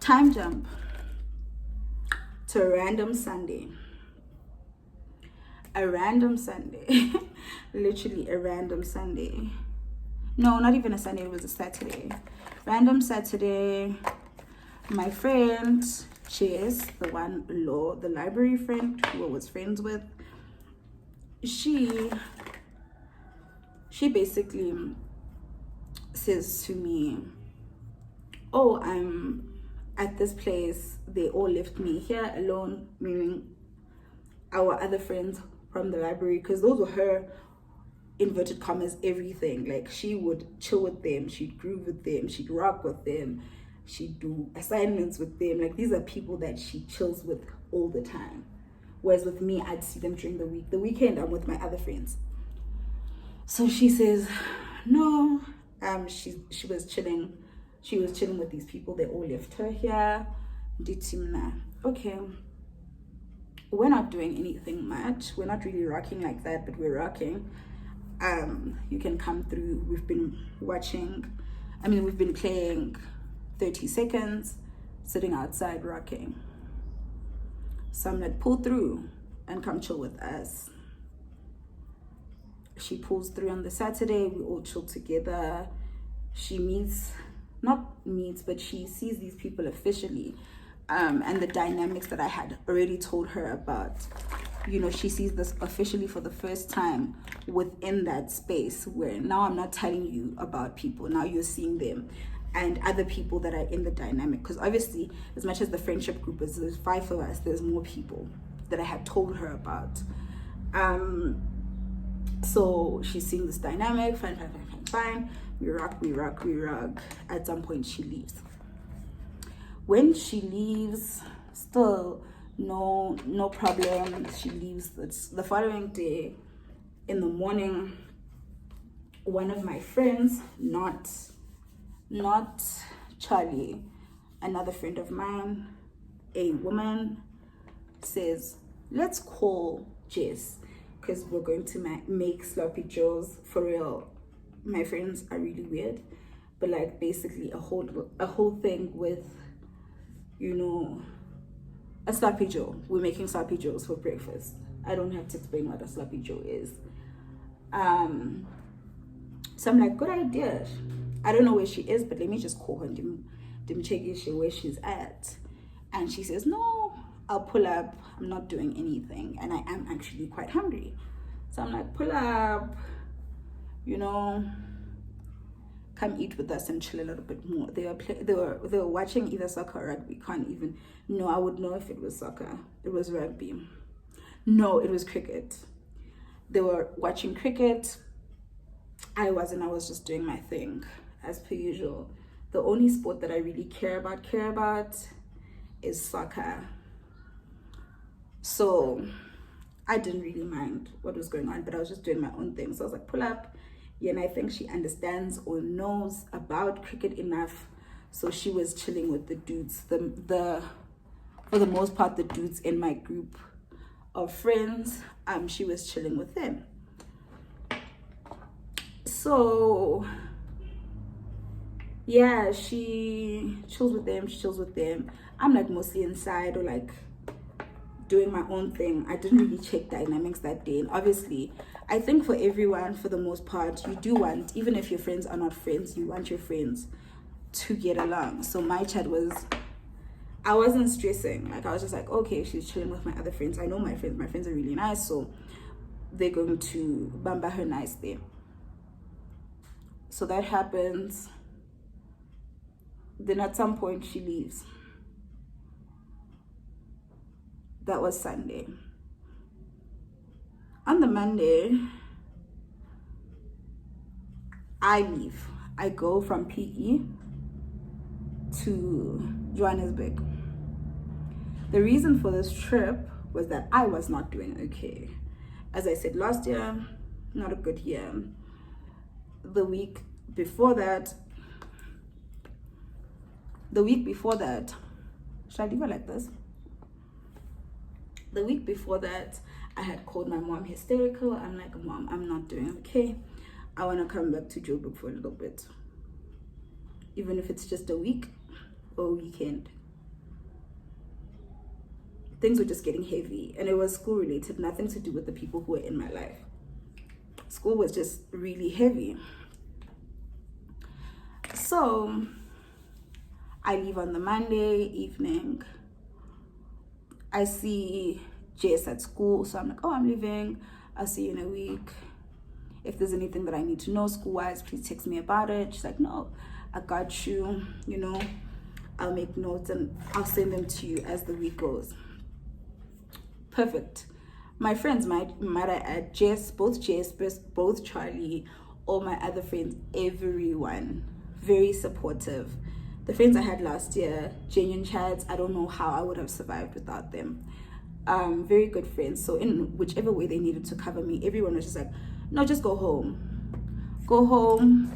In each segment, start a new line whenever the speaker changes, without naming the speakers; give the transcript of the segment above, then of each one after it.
Time jump to a random Sunday. A random Sunday. Literally a random Sunday. No, not even a Sunday, it was a Saturday. Random Saturday. My friend, Chase, the library friend who I was friends with, she basically says to me, oh, I'm at this place, they all left me here alone, meaning our other friends from the library, because those were her inverted commas everything. Like, she would chill with them, she'd groove with them, she'd rock with them, she'd do assignments with them. Like, these are people that she chills with all the time, whereas with me, I'd see them during the week. The weekend, I'm with my other friends. So she says no, she was chilling with these people, they all left her here. Okay, we're not doing anything much, we're not really rocking like that, but we're rocking. You can come through. We've been playing 30 seconds, sitting outside rocking. So I'm like, pull through and come chill with us. She pulls through on the Saturday, we all chill together. She she sees these people officially, and the dynamics that I had already told her about. You know, she sees this officially for the first time within that space, where now I'm not telling you about people, now you're seeing them and other people that are in the dynamic. Because obviously, as much as the friendship group is, there's 5 of us, there's more people that I had told her about. So she's seeing this dynamic, fine. We rock. At some point she leaves. When she leaves, still no problem. She leaves. The following day in the morning, one of my friends, not Charlie, another friend of mine, a woman, says, let's call Jess, because we're going to make sloppy joes. For real, my friends are really weird, but like basically a whole thing with, you know, a sloppy joe. We're making sloppy joes for breakfast. I don't have to explain what a sloppy joe is. So I'm like, good idea. I don't know where she is, but let me just call her and check where she's at. And she says, no, I'll pull up. I'm not doing anything, and I am actually quite hungry. So I'm like, pull up, you know, come eat with us and chill a little bit more. They were watching either soccer or rugby. I would know if it was soccer. It was rugby. No, it was cricket. They were watching cricket. I wasn't. I was just doing my thing as per usual. The only sport that I really care about is soccer. So I didn't really mind what was going on, but I was just doing my own thing. So I was like, pull up. Yeah, and I think she understands or knows about cricket enough. So she was chilling with the dudes. For the most part, the dudes in my group of friends, she was chilling with them. So yeah, she chills with them. I'm like mostly inside or like doing my own thing. I didn't really check dynamics that day. And obviously, I think for everyone, for the most part, you do want, even if your friends are not friends, you want your friends to get along. So my chat was, I wasn't stressing. Like, I was just like, okay, she's chilling with my other friends. I know my friends are really nice, so they're going to bamba her nice there. So that happens. Then at some point she leaves. That was Sunday. On the Monday, I leave. I go from PE to Johannesburg. The reason for this trip was that I was not doing okay. As I said last year, not a good year. The week before that, should I leave it like this? The week before that, I had called my mom hysterical. I'm like, Mom, I'm not doing okay. I want to come back to Joburg for a little bit. Even if it's just a week or a weekend. things were just getting heavy, and it was school related, nothing to do with the people who were in my life. School was just really heavy. So I leave on the Monday evening. I see Jess at school, so I'm like, oh, I'm leaving, I'll see you in a week. If there's anything that I need to know school-wise, please text me about it. She's like, no, I got you, you know, I'll make notes and I'll send them to you as the week goes. Perfect. My friends, might I add, Jess, both Charlie, all my other friends, everyone, very supportive. The friends I had last year, genuine chats, I don't know how I would have survived without them. Very good friends. So in whichever way they needed to cover me, everyone was just like, no, just go home. Go home,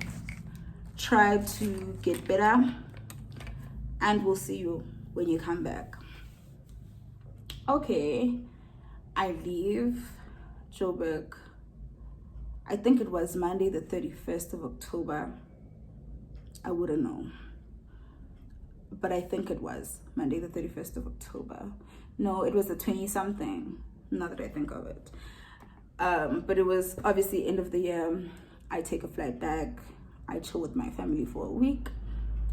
try to get better, and we'll see you when you come back. Okay, I leave Joburg. I think it was Monday the 31st of October. I wouldn't know. But I think it was Monday the 31st of October. No, it was the 20-something, now that I think of it. But it was obviously end of the year. I take a flight back. I chill with my family for a week.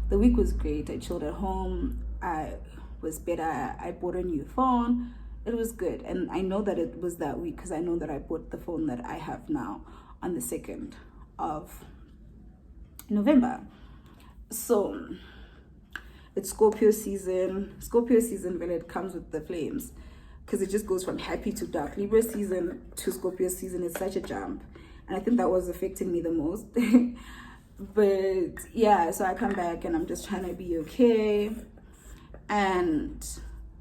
The week was great. I chilled at home. I was better. I bought a new phone. It was good. And I know that it was that week because I know that I bought the phone that I have now on the 2nd of November. So it's Scorpio season. Scorpio season, when it comes with the flames, because it just goes from happy to dark. Libra season to Scorpio season is such a jump, and I think that was affecting me the most. But yeah, so I come back and I'm just trying to be okay, and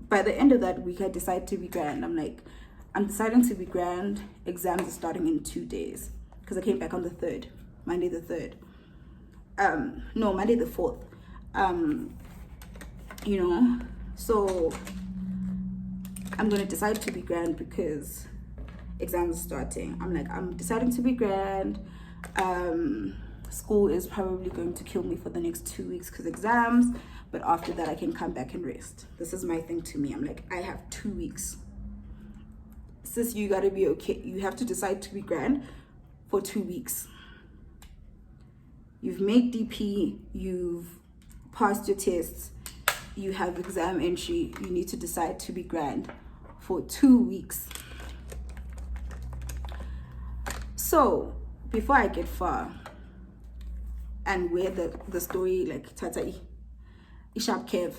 by the end of that week I decide to be grand. I'm deciding to be grand. Exams are starting in 2 days because I came back on the 3rd, Monday the 3rd. No, Monday the 4th. You know, so I'm gonna decide to be grand because exams are starting. I'm deciding to be grand. School is probably going to kill me for the next 2 weeks because exams, but after that I can come back and rest. This is my thing to me. I'm like, I have 2 weeks. Sis, you gotta be okay. You have to decide to be grand for 2 weeks. You've made DP, you've passed your tests, you have exam entry, you need to decide to be grand for 2 weeks. So before I get far and where the story like tata sharp kev,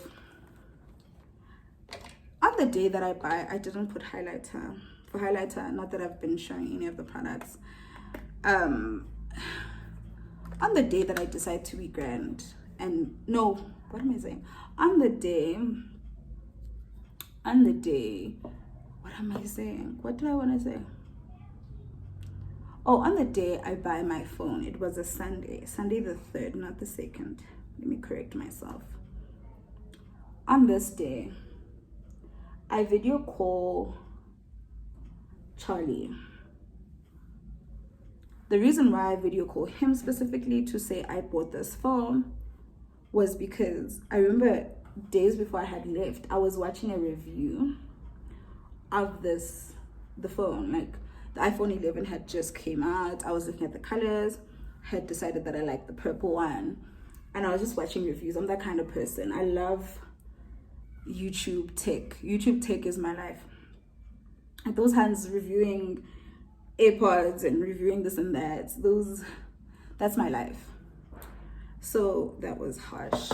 on the day that I buy, I didn't put highlighter. For highlighter, not that I've been showing any of the products. On the day that I decide to be grand, and no, what am I saying? On the day, what am I saying? What did I want to say? Oh, on the day I buy my phone, it was a Sunday the 3rd, not the 2nd. Let me correct myself. On this day, I video call Charlie. The reason why I video call him specifically to say I bought this phone was because I remember days before I had left, I was watching a review of the phone. Like, the iPhone 11 had just came out. I was looking at the colors, had decided that I liked the purple one, and I was just watching reviews. I'm that kind of person. I love YouTube tech. YouTube tech is my life. Like those hands reviewing AirPods and reviewing this and that, that's my life. So that was harsh.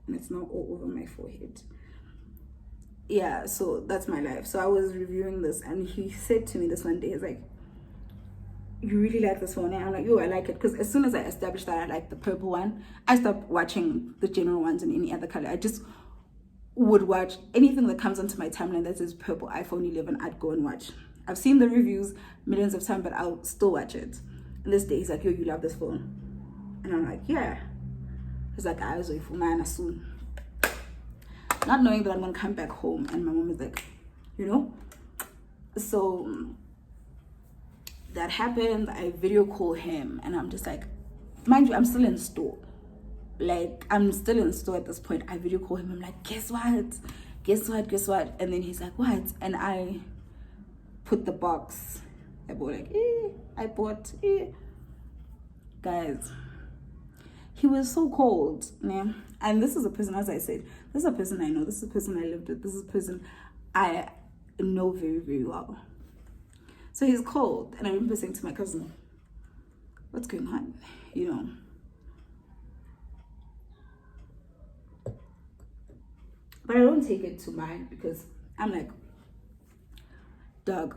And it's not all over my forehead. Yeah, so that's my life. So I was reviewing this and he said to me this one day, he's like, you really like this phone? And I'm like, yo, I like it. Because as soon as I established that I like the purple one, I stopped watching the general ones in any other color. I just would watch anything that comes onto my timeline that says purple iPhone 11, I'd go and watch. I've seen the reviews millions of times, but I'll still watch it. And this day he's like, yo, you love this phone? And I'm like, yeah. He's like, I was with Fumana soon. Not knowing that I'm gonna come back home, and my mom is like, you know? So that happened. I video call him and I'm just like, mind you, I'm still in store. Like, I'm still in store at this point. I video call him. I'm like, guess what? Guess what? Guess what? And then he's like, what? And I put the box. I bought like, I bought, Guys, he was so cold. Yeah. And this is a person, as I said, this is a person I know. This is a person I lived with. This is a person I know very, very well. So he's cold. And I remember saying to my cousin, what's going on? You know. But I don't take it to mind because I'm like, Doug,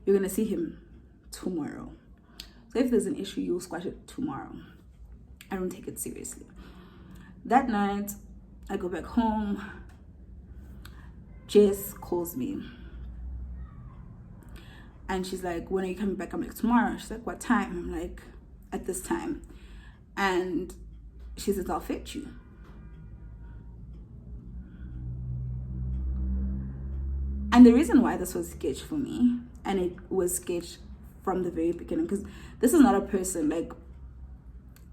you're going to see him tomorrow. So if there's an issue, you'll squash it tomorrow. I don't take it seriously. That night, I go back home. Jess calls me. And she's like, when are you coming back? I'm like, tomorrow. She's like, what time? I'm like, at this time. And she says, I'll fetch you. And the reason why this was sketch for me, and it was sketch from the very beginning, because this is not a person, like,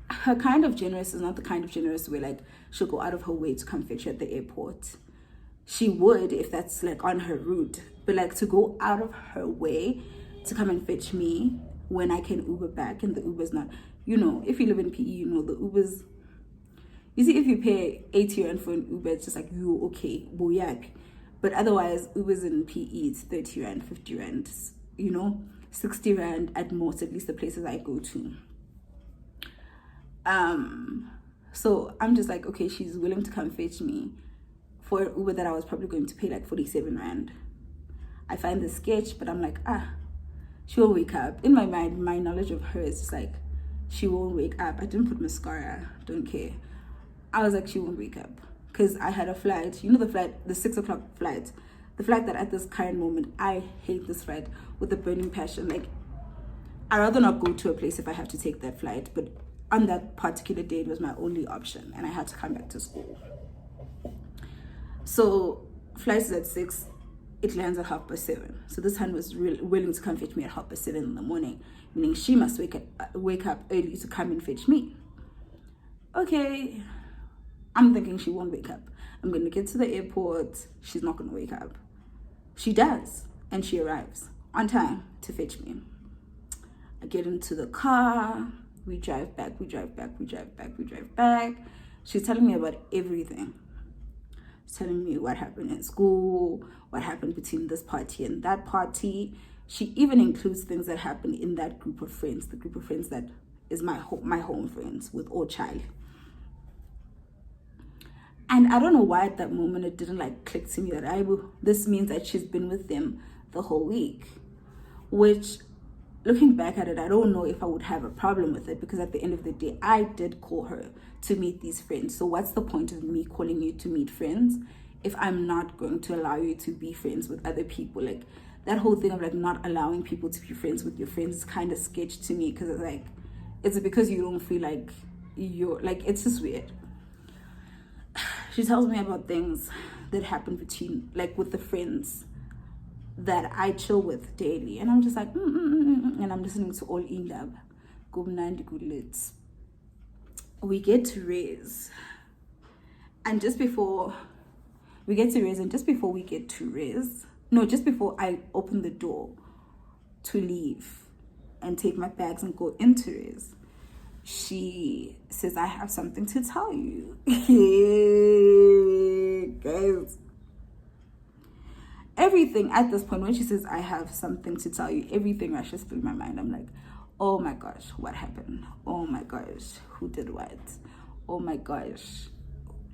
her kind of generous is not the kind of generous where, like, she'll go out of her way to come fetch you at the airport. She would if that's, like, on her route. But, like, to go out of her way to come and fetch me when I can Uber back, and the Uber's not, you know, if you live in PE, you know, the Uber's, you see, if you pay 80 rand for an Uber, it's just like, you okay, boyak. But otherwise, Ubers in PE, it's 30 rand, 50 rand, you know, 60 rand at most, at least the places I go to. So I'm just like, okay, she's willing to come fetch me for an Uber that I was probably going to pay like 47 rand. I find the sketch, but I'm like, she won't wake up. In my mind, my knowledge of her is just like, she won't wake up. I didn't put mascara, don't care. I was like, she won't wake up. Because I had a flight, you know, the flight, the 6 o'clock flight, the flight that at this current moment, I hate this flight with a burning passion. Like, I'd rather not go to a place if I have to take that flight, but on that particular day, it was my only option, and I had to come back to school. So, flight is at 6, it lands at 7:30. So this hand was willing to come fetch me at 7:30 in the morning, meaning she must wake up early to come and fetch me. Okay. I'm thinking she won't wake up. I'm going to get to the airport. She's not going to wake up. She does. And she arrives on time to fetch me. I get into the car. We drive back. She's telling me about everything. She's telling me what happened in school, what happened between this party and that party. She even includes things that happened in that group of friends, the group of friends that is my home friends with all child. And I don't know why at that moment it didn't like click to me that this means that she's been with them the whole week. Which, looking back at it, I don't know if I would have a problem with it, because at the end of the day, I did call her to meet these friends. So what's the point of me calling you to meet friends if I'm not going to allow you to be friends with other people? Like, that whole thing of like not allowing people to be friends with your friends is kind of sketch to me, because it's like, it's because you don't feel like you're, like, it's just weird. She tells me about things that happen between, like, with the friends that I chill with daily. And I'm just like, and I'm listening to all indab. We get to Res. And just before we get to Res, just before I open the door to leave and take my bags and go into Res, she says, I have something to tell you. Guys, everything at this point, when she says, I have something to tell you, everything rushes through my mind. I'm like, oh my gosh, what happened? Oh my gosh, who did what? Oh my gosh,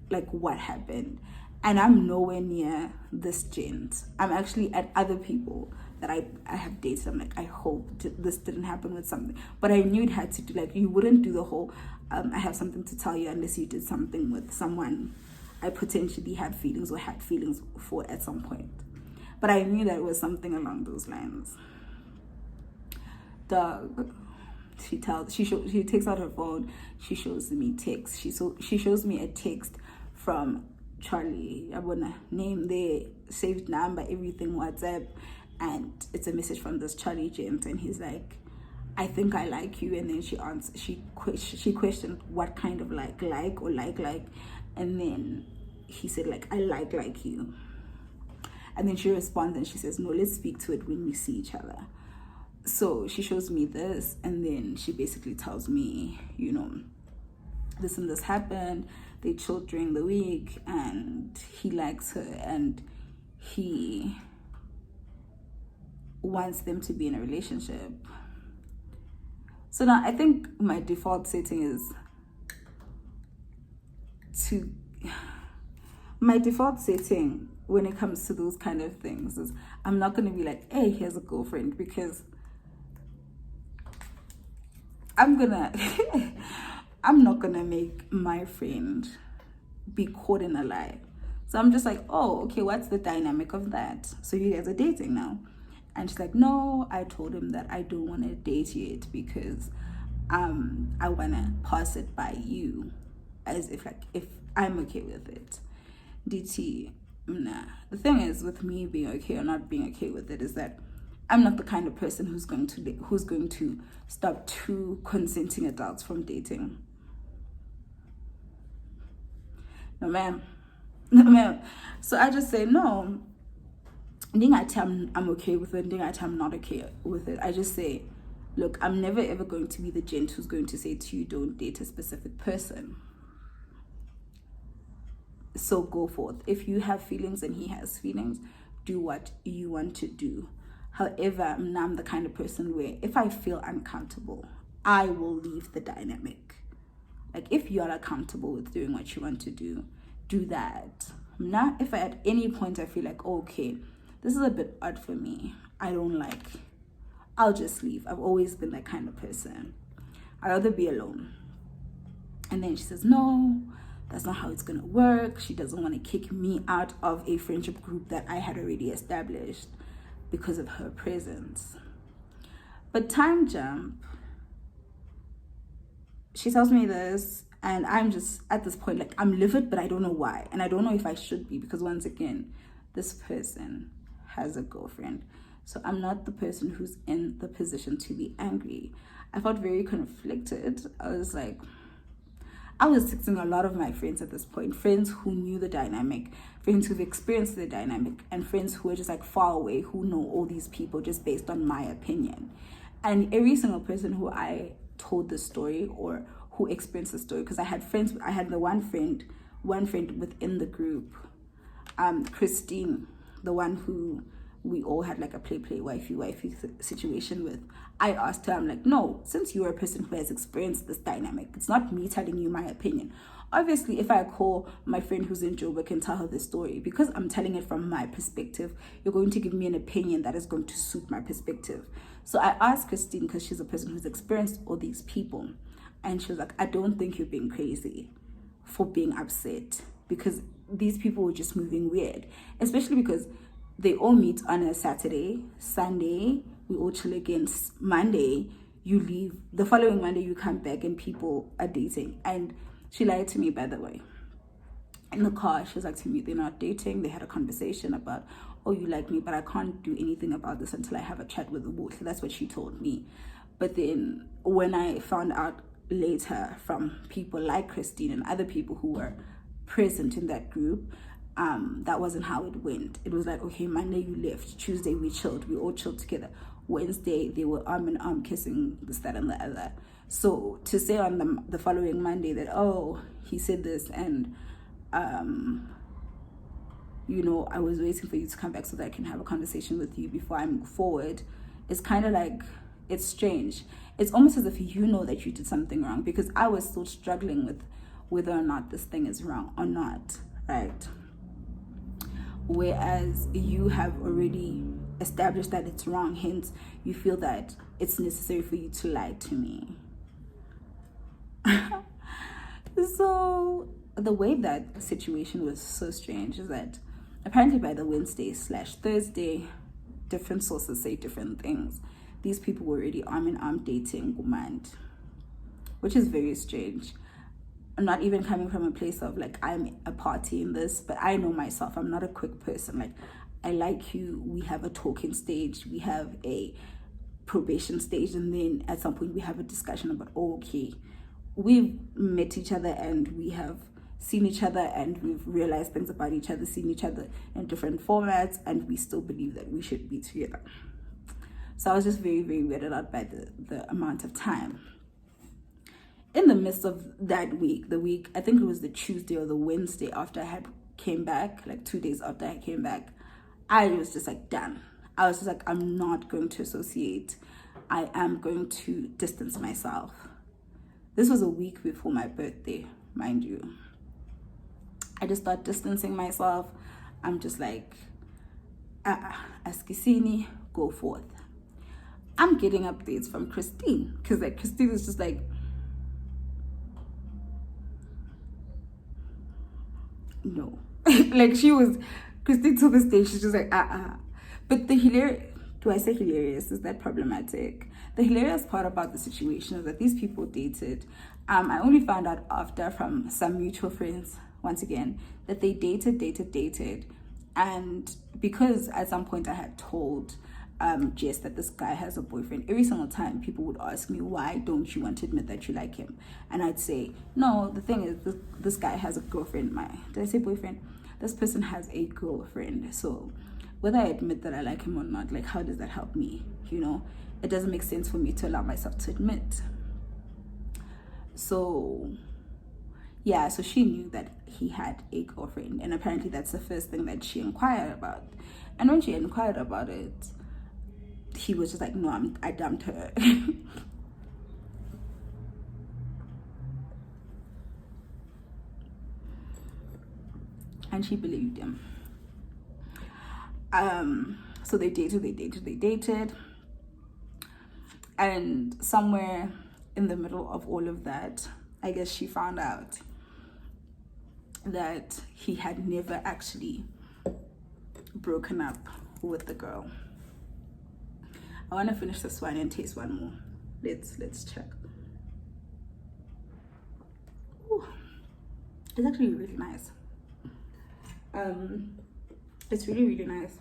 like, what happened? And I'm nowhere near this gent. I'm actually at other people that I have dated. I'm like, I hope this didn't happen with something. But I knew it had to do, like, you wouldn't do the whole, I have something to tell you unless you did something with someone I potentially had feelings or had feelings for at some point. But I knew that it was something along those lines. She takes out her phone. She shows me text. She shows me a text from Charlie. I wanna name there, saved number, everything, WhatsApp. And it's a message from this Charlie gent, and he's like, I think I like you. And then she answered, she questioned what kind of like or like, and then he said like, I like you. And then she responds and she says, no, let's speak to it when we see each other. So she shows me this, and then she basically tells me, you know, this and this happened. They chilled during the week, and he likes her, and he wants them to be in a relationship. So now I think my default setting is my default setting when it comes to those kind of things is I'm not going to be like, hey, here's a girlfriend, because I'm not gonna make my friend be caught in a lie. So I'm just like, oh, okay, what's the dynamic of that? So you guys are dating now? And she's like, no, I told him that I don't want to date yet because I want to pass it by you, as if I'm okay with it. DT, nah. The thing is, with me being okay or not being okay with it, is that I'm not the kind of person who's going to stop two consenting adults from dating. No, ma'am. No, ma'am. So I just say no. I'm okay with it. I'm not okay with it. I just say, look, I'm never ever going to be the gent who's going to say to you, don't date a specific person. So go forth. If you have feelings and he has feelings, do what you want to do. However, I'm the kind of person where if I feel uncomfortable, I will leave the dynamic. Like, if you're uncomfortable with doing what you want to do, do that. Now, if at any point I feel like, okay, this is a bit odd for me, I don't like, I'll just leave. I've always been that kind of person. I'd rather be alone. And then she says, no, that's not how it's gonna work. She doesn't want to kick me out of a friendship group that I had already established because of her presence. But time jump, she tells me this, and I'm just at this point, like, I'm livid, but I don't know why. And I don't know if I should be, because once again, this person has a girlfriend. So I'm not the person who's in the position to be angry. I felt very conflicted. I was texting a lot of my friends at this point, friends who knew the dynamic, friends who've experienced the dynamic, and friends who are just like far away, who know all these people just based on my opinion. And every single person who I told the story or who experienced the story, because I had the one friend within the group, Christine, the one who we all had like a play wifey situation with. I asked her, I'm like, no, since you're a person who has experienced this dynamic, it's not me telling you my opinion. Obviously, if I call my friend who's in Joburg and tell her the story, because I'm telling it from my perspective, you're going to give me an opinion that is going to suit my perspective. So I asked Christine, because she's a person who's experienced all these people, and she was like, I don't think you're being crazy for being upset, because these people were just moving weird, especially because they all meet on a Saturday, Sunday, we all chill again. Monday, you leave. The following Monday, you come back and people are dating. And she lied to me, by the way. In the car, she was like to me, they're not dating. They had a conversation about, oh, you like me, but I can't do anything about this until I have a chat with the both. That's what she told me. But then when I found out later from people like Christine and other people who were present in that group, that wasn't how it went. It was like, okay, Monday you left, Tuesday we chilled, we all chilled together, Wednesday they were arm in arm kissing, this, that, and the other. So to say on the following Monday that, oh, he said this, and you know, I was waiting for you to come back so that I can have a conversation with you before I move forward, it's kind of like, it's strange. It's almost as if you know that you did something wrong, because I was still struggling with whether or not this thing is wrong or not, right? Whereas you have already established that it's wrong, hence you feel that it's necessary for you to lie to me. So the way that situation was so strange is that apparently by the Wednesday/Thursday, different sources say different things. These people were already arm in arm dating Gumand, which is very strange. I'm not even coming from a place of like, I'm a party in this, but I know myself, I'm not a quick person. Like, I like you, we have a talking stage, we have a probation stage, and then at some point we have a discussion about, oh, okay, we've met each other and we have seen each other and we've realized things about each other, seen each other in different formats, and we still believe that we should be together. So I was just very, very weirded out by the amount of time. In the midst of that week, I think it was the Tuesday or the Wednesday after I had came back, like 2 days after I came back, I was just like, done. I was just like, I'm not going to associate. I am going to distance myself. This was a week before my birthday, mind you. I just start distancing myself. I'm just like, Askisini, go forth. I'm getting updates from Christine, because like Christine is just like, no. Like Christine to this day, she's just like, But the hilarious, do I say hilarious? Is that problematic? The hilarious part about the situation is that these people dated. I only found out after from some mutual friends, once again, that they dated. And because at some point I had told Jess that this guy has a boyfriend, every single time people would ask me, why don't you want to admit that you like him? And I'd say, no, the thing is, this guy has a girlfriend. Did I say boyfriend? This person has a girlfriend. So whether I admit that I like him or not, like, how does that help me? You know, it doesn't make sense for me to allow myself to admit. So yeah, so she knew that he had a girlfriend, and apparently that's the first thing that she inquired about. And when she inquired about it, he was just like, no, I dumped her. And she believed him. So they dated. And somewhere in the middle of all of that, I guess she found out that he had never actually broken up with the girl. I want to finish this one and taste one more. Let's check. Ooh, it's actually really nice. It's really, really nice.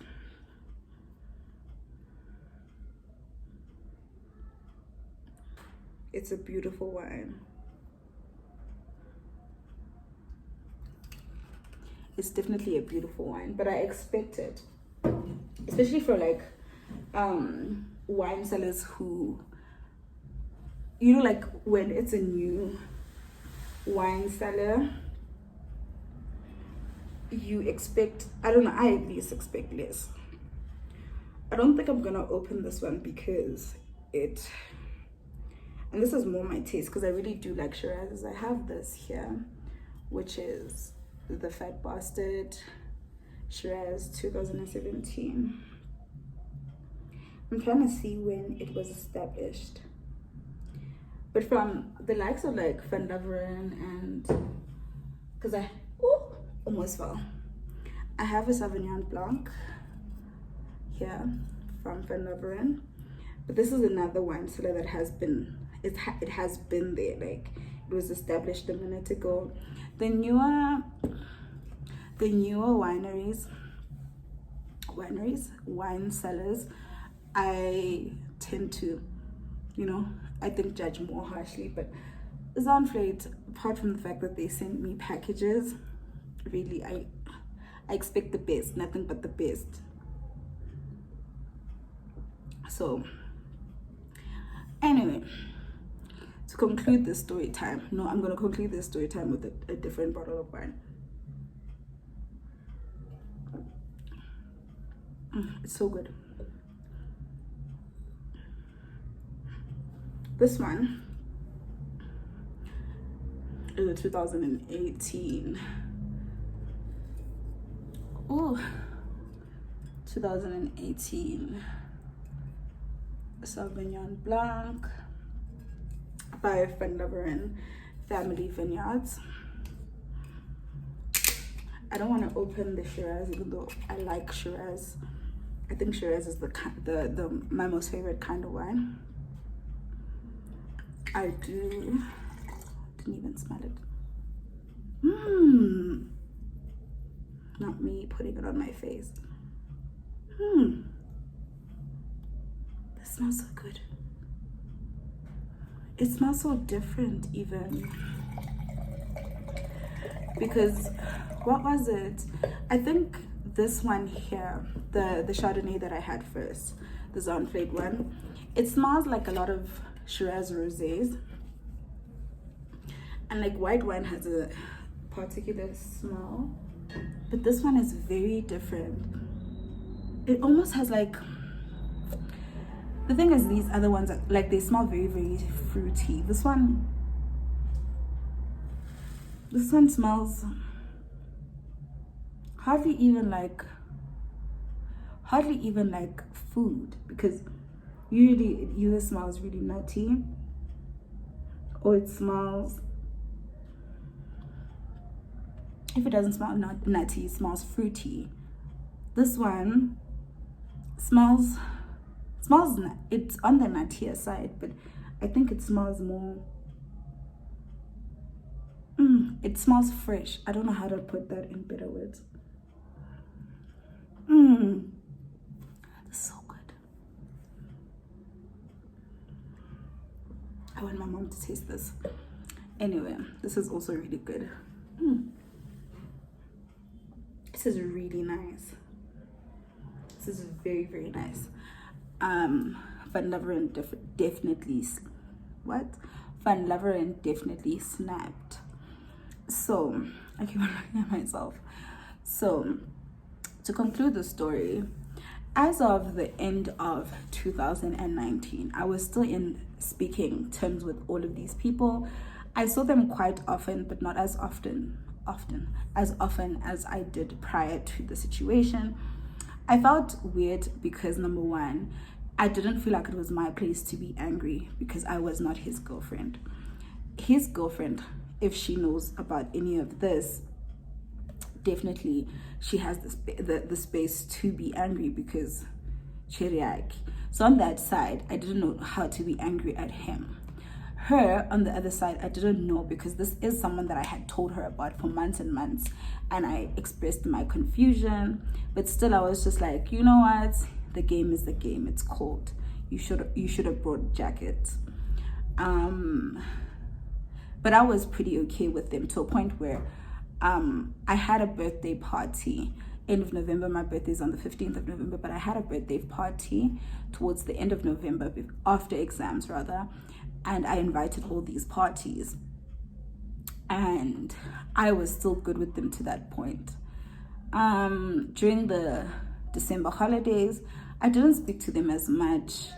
It's a beautiful wine. It's definitely a beautiful wine, but I expected, especially for like wine sellers who, you know, like when it's a new wine seller, you expect, I don't know, I at least expect less. I don't think I'm gonna open this one because and this is more my taste, because I really do like Shiraz. I have this here, which is the Fat Bastard Shiraz 2017. I'm trying to see when it was established. But from the likes of like Van Laveren and, because I almost fell. I have a Sauvignon Blanc here from Van Laveren, but this is another wine cellar that has been, it has been there, like it was established a minute ago. The newer wine cellars, I tend to, you know, I think judge more harshly. But Zonflate, apart from the fact that they send me packages, really I expect the best, nothing but the best. So anyway, to conclude this story time, I'm going to conclude this story time with a different bottle of wine. It's so good. This one is a 2018. 2018 Sauvignon Blanc by Van Laveren Family Vineyards. I don't want to open the Shiraz, even though I like Shiraz. I think Shiraz is my most favorite kind of wine. I didn't even smell it. Not me putting it on my face. The smells so good. It smells so different even. Because, what was it? I think this one here, the Chardonnay that I had first, the Zonflade one, it smells like a lot of Shiraz rosés. And like white wine has a particular smell, but this one is very different. It almost has like, the thing is, these other ones are, like, they smell very, very fruity. This one smells hardly even like food, because usually it either smells really nutty or it smells, if it doesn't smell nutty, it smells fruity. This one smells it's on the nuttier side, but I think it smells more, it smells fresh. I don't know how to put that in better words. It's so good. I want my mom to taste this. Anyway, this is also really good. This is really nice. This is very, very nice. Fun lover and definitely snapped. So I keep on looking at myself. So to conclude the story, as of the end of 2019, I was still in speaking terms with all of these people. I saw them quite often, but not as often as I did prior to the situation. I felt weird because, number one, I didn't feel like it was my place to be angry because I was not his girlfriend. His girlfriend, if she knows about any of this, definitely she has the space to be angry because Chiriak. So on that side, I didn't know how to be angry at him. Her, on the other side, I didn't know, because this is someone that I had told her about for months and months, and I expressed my confusion, but still I was just like, you know what, the game is the game, it's cold. You should have brought a jacket. But I was pretty okay with them, to a point where I had a birthday party end of November. My birthday is on the 15th of November, but I had a birthday party towards the end of November, after exams rather, and I invited all these parties, and I was still good with them to that point. During the December holidays, I didn't speak to them as much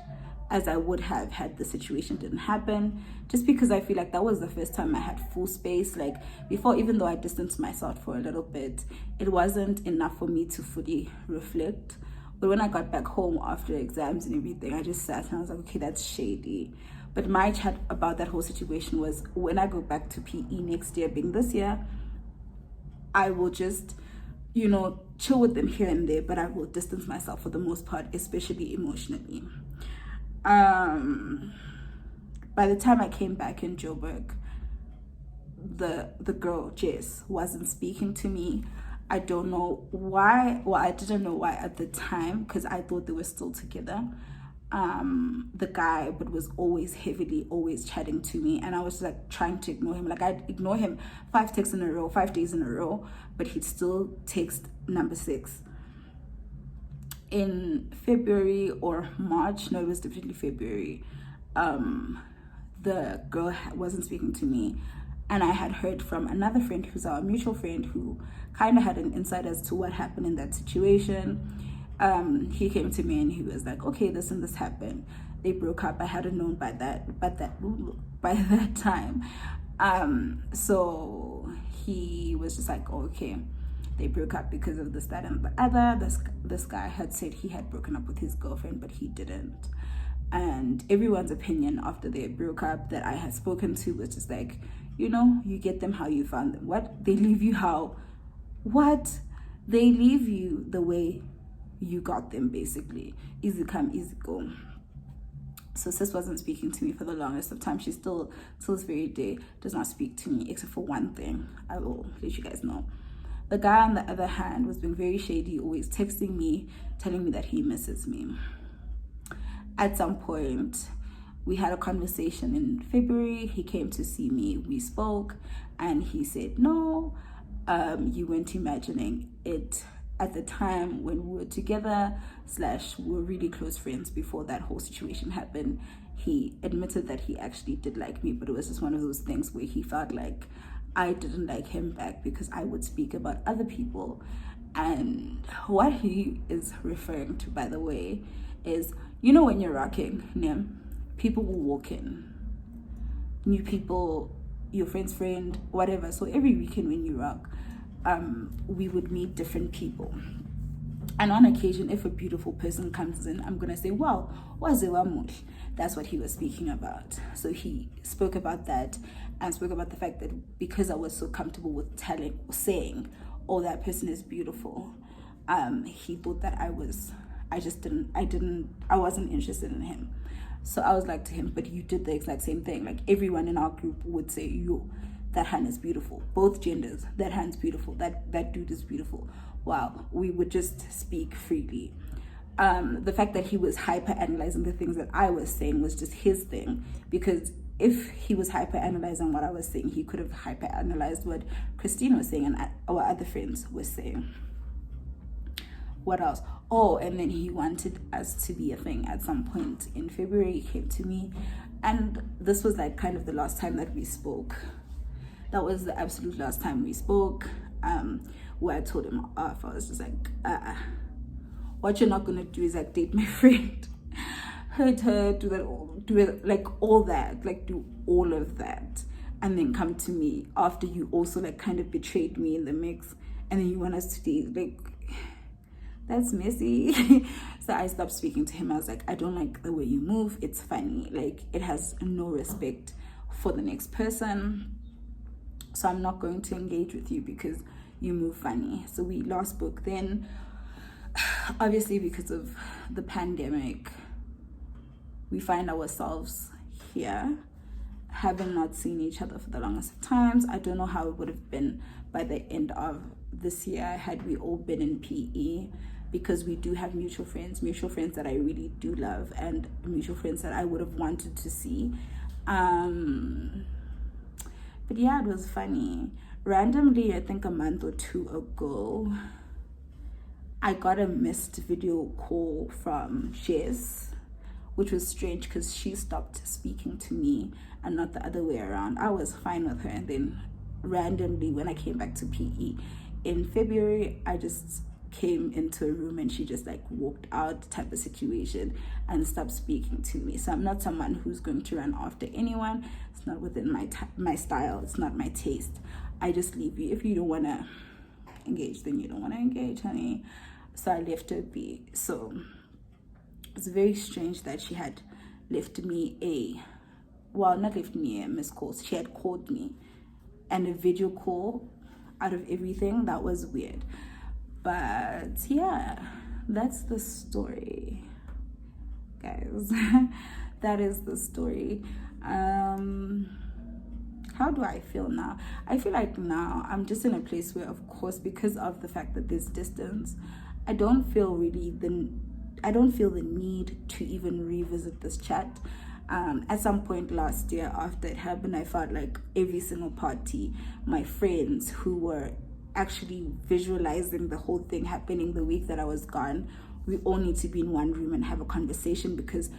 as I would have had the situation didn't happen, just because I feel like that was the first time I had full space. Like before, even though I distanced myself for a little bit, it wasn't enough for me to fully reflect. But when I got back home after exams and everything, I just sat and I was like, okay, that's shady. But my chat about that whole situation was, when I go back to PE next year, being this year, I will just, chill with them here and there, but I will distance myself for the most part, especially emotionally. By the time I came back in Joburg, the girl Jess wasn't speaking to me. I don't know why. Well, I didn't know why at the time, because I thought they were still together. The guy, but was always chatting to me, and I was like trying to ignore him. Like I'd ignore him 5 days in a row, but he'd still text number 6. In February or March, no, it was definitely February, the girl wasn't speaking to me, and I had heard from another friend who's our mutual friend, who kind of had an insight as to what happened in that situation. He came to me and he was like, okay, this and this happened. They broke up. I hadn't known by that time. So he was just like, okay, they broke up because of this, that, and the other. This guy had said he had broken up with his girlfriend, but he didn't. And everyone's opinion after they broke up that I had spoken to was just like, you get them how you found them. What? They leave you how? What? They leave you the way you got them, basically. Easy come, easy go. So sis wasn't speaking to me for the longest of time. She still, till this very day, does not speak to me, except for one thing. I will let you guys know. The guy, on the other hand, was being very shady, always texting me, telling me that he misses me. at some point, we had a conversation in February. He came to see me. We spoke, and he said, no, you weren't imagining it at the time when we were together, / we were really close friends before that whole situation happened. He admitted that he actually did like me, but it was just one of those things where he felt like I didn't like him back because I would speak about other people. And what he is referring to, by the way, is, you know, when you're rocking, people will walk in, new people, your friend's friend, whatever. So every weekend when you rock, we would meet different people. And on occasion, if a beautiful person comes in, I'm gonna say, wow, that's what he was speaking about. So he spoke about that and spoke about the fact that because I was so comfortable with saying, oh, that person is beautiful, he thought that I wasn't interested in him. So I was like to him, but you did the exact same thing. Like, everyone in our group would say, yo, that hand is beautiful. Both genders, that hand's beautiful. That dude is beautiful. Wow. We would just speak freely. The fact that he was hyper analyzing the things that I was saying was just his thing, because if he was hyper analyzing what I was saying, he could have hyper analyzed what Christine was saying and our other friends were saying. What else? Oh, and then he wanted us to be a thing at some point in February. He came to me, and this was like kind of the last time that we spoke. That was the absolute last time we spoke. Where I told him off, I was just like, what you're not gonna do is like date my friend, hurt her, do it, like all that, like do all of that, and then come to me after you also like kind of betrayed me in the mix, and then you want us to date. Like, that's messy. So I stopped speaking to him. I was like, I don't like the way you move. It's funny. Like, it has no respect for the next person. So I'm not going to engage with you because you move funny. So we last spoke then. Obviously, because of the pandemic, we find ourselves here, having not seen each other for the longest of times. I don't know how it would have been by the end of this year had we all been in PE, because we do have mutual friends that I really do love, and mutual friends that I would have wanted to see. But yeah, it was funny. Randomly, I think a month or two ago, I got a missed video call from Jess, which was strange because she stopped speaking to me and not the other way around. I was fine with her, and then randomly when I came back to PE in February, I just came into a room and she just like walked out type of situation and stopped speaking to me. So I'm not someone who's going to run after anyone. It's not within my style. It's not my taste. I just leave you. If you don't want to engage, then you don't want to engage, honey. So I left her be. So it's very strange that she had left me not left me a missed call. She had called me and a video call out of everything. That was weird. But yeah, that's the story, guys. That is the story. How do I feel now? I feel like now I'm just in a place where, of course, because of the fact that there's distance, I don't feel the need to even revisit this chat. At some point last year after it happened, I felt like every single party, my friends who were actually visualizing the whole thing happening the week that I was gone, we all need to be in one room and have a conversation, because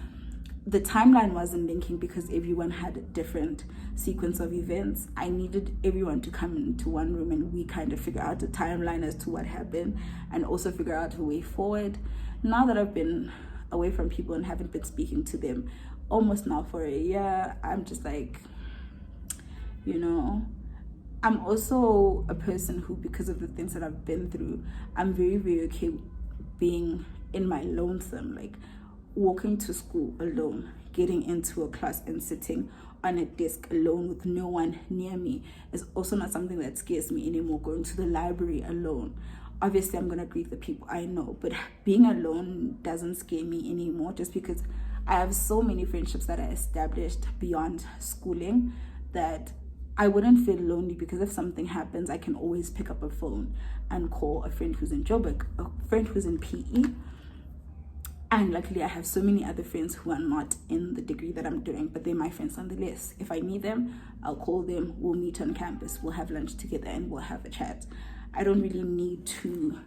the timeline wasn't linking, because everyone had a different sequence of events. I needed everyone to come into one room and we kind of figure out a timeline as to what happened and also figure out a way forward. Now that I've been away from people and haven't been speaking to them almost now for a year, I'm just like, I'm also a person who, because of the things that I've been through, I'm very, very okay being in my lonesome, like walking to school alone, getting into a class and sitting on a desk alone with no one near me is also not something that scares me anymore. Going to the library alone, obviously I'm gonna greet the people I know, but being alone doesn't scare me anymore, just because I have so many friendships that I established beyond schooling that I wouldn't feel lonely, because if something happens, I can always pick up a phone and call a friend who's in Joburg, a friend who's in PE, And luckily, I have so many other friends who are not in the degree that I'm doing, but they're my friends nonetheless. If I need them, I'll call them, we'll meet on campus, we'll have lunch together, and we'll have a chat. I don't really need to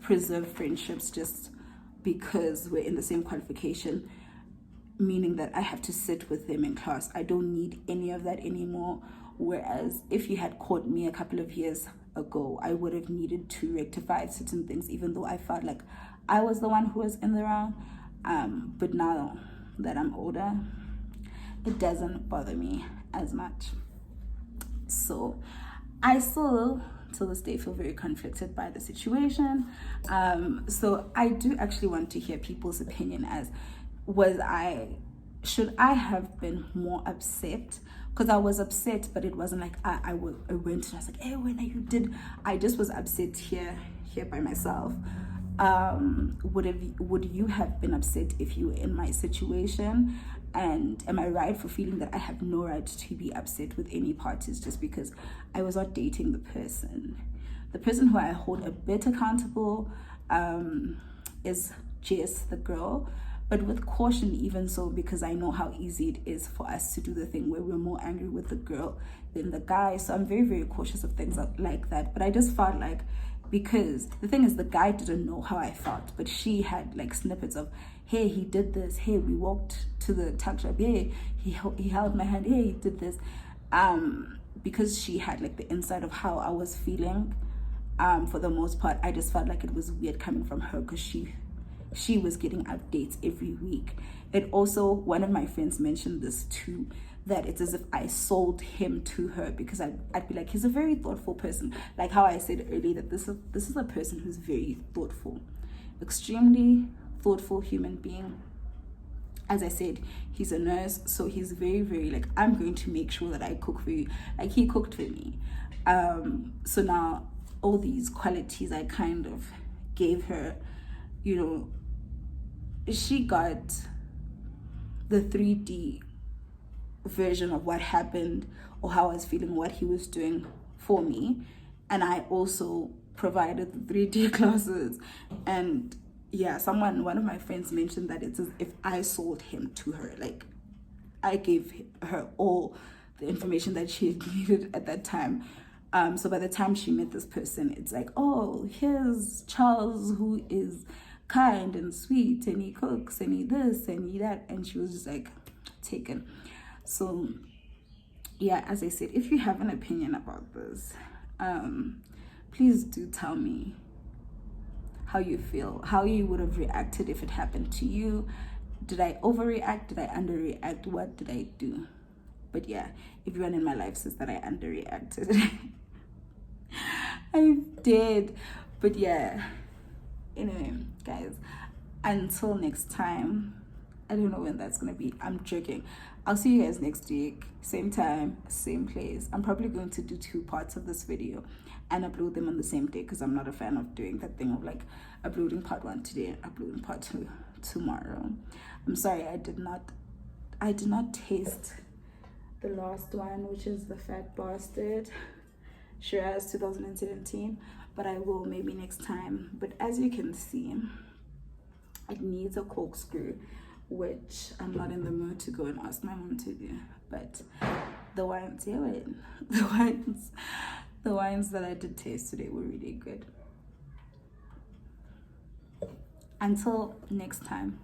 preserve friendships just because we're in the same qualification, meaning that I have to sit with them in class. I don't need any of that anymore. Whereas if you had caught me a couple of years ago, I would have needed to rectify certain things, even though I felt like I was the one who was in the wrong. But now that I'm older, it doesn't bother me as much. So I still, till this day, feel very conflicted by the situation. So I do actually want to hear people's opinion as, should I have been more upset? Because I was upset, but it wasn't like I went and I was like, hey, when you did, I just was upset here by myself. Would you have been upset if you were in my situation? And am I right for feeling that I have no right to be upset with any parties just because I was not dating the person? The person who I hold a bit accountable is Jess, the girl, but with caution even so, because I know how easy it is for us to do the thing where we're more angry with the girl than the guy. So I'm very, very cautious of things like that. But I just felt like, because the thing is, the guy didn't know how I felt, but she had like snippets of, hey, he did this, hey, we walked to the tuck shop, hey, he held my hand, hey, he did this. Because she had like the inside of how I was feeling, for the most part, I just felt like it was weird coming from her, because she was getting updates every week. It also, one of my friends mentioned this too, that it's as if I sold him to her, because I'd be like, he's a very thoughtful person. Like how I said earlier, that this is a person who's very thoughtful, extremely thoughtful human being. As I said, he's a nurse, so he's very, very like, I'm going to make sure that I cook for you. Like he cooked for me. So now all these qualities I kind of gave her, you know, she got the 3D version of what happened or how I was feeling, what he was doing for me, and I also provided the 3D classes. And yeah, one of my friends mentioned that it's as if I sold him to her. Like I gave her all the information that she needed at that time. So by the time she met this person, it's like, oh, here's Charles, who is kind and sweet, and he cooks, and he this and he that, and she was just like taken. So yeah, as I said, if you have an opinion about this, please do tell me how you feel, how you would have reacted if it happened to you. Did I overreact? Did I underreact? What did I do? But yeah, everyone in my life says that I underreacted. I did. But yeah, anyway, guys, until next time, I don't know when that's gonna be. I'm joking. I'll see you guys next week, same time, same place. I'm probably going to do 2 parts of this video and upload them on the same day, because I'm not a fan of doing that thing of like uploading part 1 today and uploading part 2 tomorrow. I'm sorry, I did not taste the last one, which is the Fat Bastard Shiraz 2017, but I will maybe next time. But as you can see, it needs a corkscrew, which I'm not in the mood to go and ask my mom to do. But the wines, yeah, wait, the wines that I did taste today were really good. Until next time.